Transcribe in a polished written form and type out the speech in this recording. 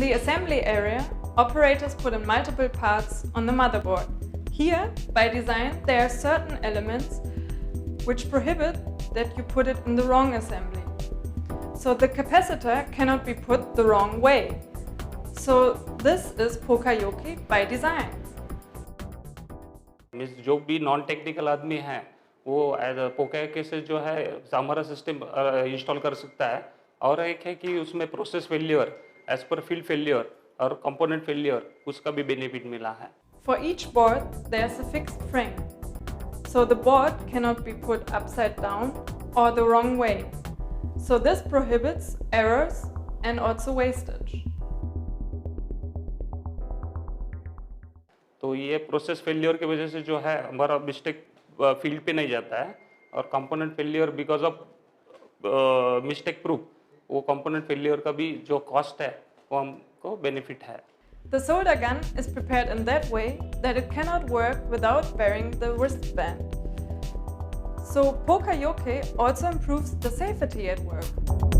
the assembly area, operators put in multiple parts on the motherboard. Here, by design, there are certain elements which prohibit that you put it in the wrong assembly. So the capacitor cannot be put the wrong way. So this is Poka Yoke by design. जो भी non technical आदमी है वो as पोका योके से जो है हमारा सिस्टम इंस्टॉल कर सकता है। और एक है कि उसमें process failure as per field failure और कंपोनेंट फेलियर उसका भी बेनिफिट मिला है। For each board, there's a fixed frame. So the board cannot be put upside down or the wrong way. So this prohibits errors and also wastage. तो ये process failure की वजह से जो है हमारा मिस्टेक फील्ड पे नहीं जाता है और component failure because of mistake proof वो कंपोनेंट फेलियर का भी जो कॉस्ट है वो हमको बेनिफिट है। The solder gun is prepared in that way that it cannot work without wearing the wristband. So Poka Yoke also improves the safety at work.